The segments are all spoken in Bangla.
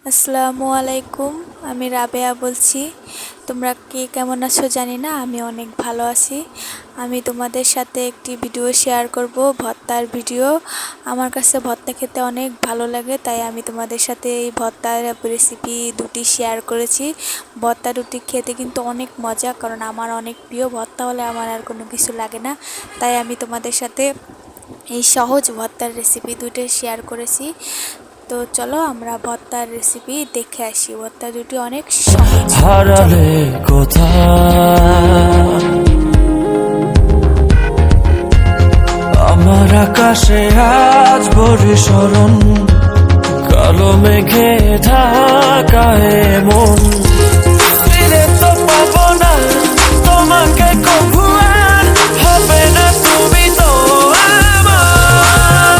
আসসালামু আলাইকুম। আমি রাবেয়া বলছি। তোমরা কে কেমন আছো জানি না, আমি অনেক ভালো আছি। আমি তোমাদের সাথে একটি ভিডিও শেয়ার করব, ভর্তার ভিডিও। আমার কাছে ভর্তা খেতে অনেক ভালো লাগে, তাই আমি তোমাদের সাথে এই ভর্তার রেসিপি দুটি শেয়ার করেছি। ভর্তা দুটি খেতে কিন্তু অনেক মজা, কারণ আমার অনেক প্রিয়। ভর্তা হলে আমার আর কোনো কিছু লাগে না, তাই আমি তোমাদের সাথে এই সহজ ভর্তার রেসিপি দুটো শেয়ার করেছি। তো চলো আমরা ভর্তার রেসিপি দেখে আসি। ভর্তা দুটি অনেক সহজ। হারালে কোথায় আমার আকাশে আজ বরিশরণ, কালো মেঘে ঢাকায় মন। ফিরে তো পাবো না তোমাকে কভু, আর হবে না তুমি তো আমার।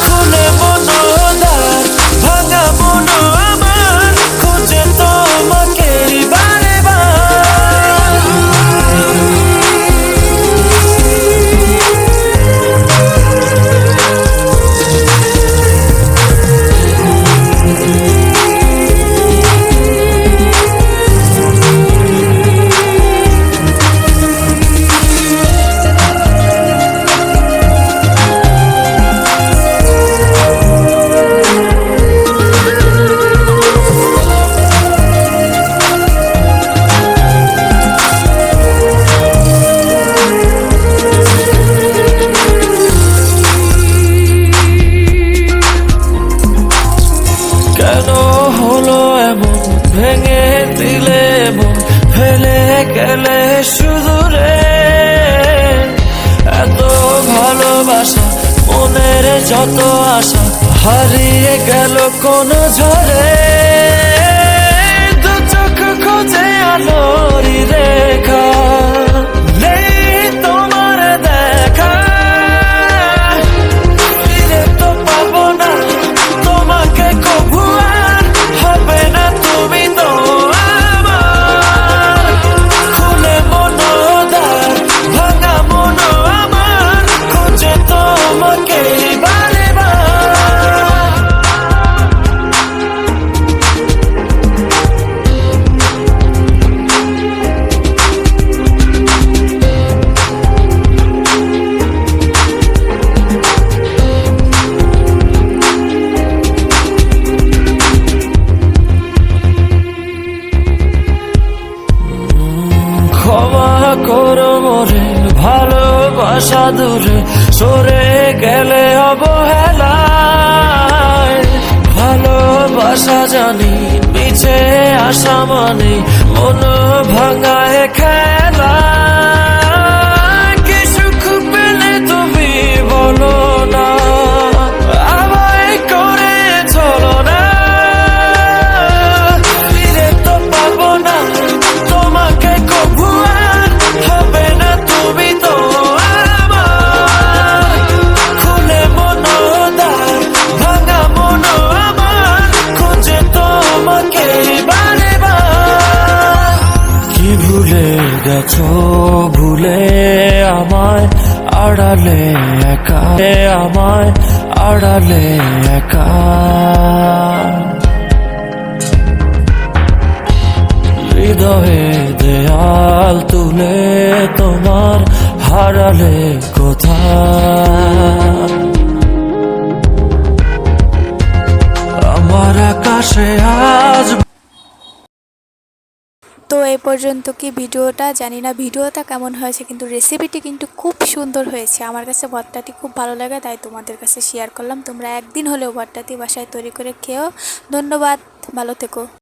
খুলে মনোদার ভাঙা মন আমার, খুঁজে তোমাকে বারে বার। কেন হলো এমন, ভেঙে দিলে মন, ফেলে গেলে শুধু রে। এত ভালোবাসা, মনের যত আশা, হারিয়ে গেল কোন ঝড়ে। দু চোখ খোঁজে আলোরি রেখা, নেই তোমার দেখা। ফিরে তো পাবো না তোমাকে কভু, আর হবে না তুমি তো আমার। খুলে মনোদার ভাঙা মন আমার, খুঁজে তোমাকে বারে বার। ক্ষমা করো মোরে, ভালোবাসা দূরে সরে গেলে অবহেলায়। ভালোবাসা জানি মিছে আসা মানে মন ভাঙায় খেলা। কি সুখ পেলে তুমি বলো না, আমায় করে চলো না। ফিরে তো পাবো না তোমাকে কভু, আর হবে না তুমি তো আমার। খুলে মনোদার ভাঙা মন আমার, খুঁজে তোমাকে বারে বার। কি ভুলে গেছো, ভুলে আমায় আড়ালে একা, আমায় আড়ালে একা। হৃদয়ে দেয়াল তুলে তোমার হারালে কোথায় আমার আকাশে আজ। তো এই পর্যন্ত কি ভিডিওটা, জানি না ভিডিওটা কেমন হয়েছে, কিন্তু রেসিপিটি কিন্তু খুব সুন্দর হয়েছে। আমার কাছে ভর্তাটি খুব ভালো লাগে, তাই তোমাদের কাছে শেয়ার করলাম। তোমরা একদিন হলেও ভর্তাটি বাসায় তৈরি করে খেও। ধন্যবাদ, ভালো থেকো।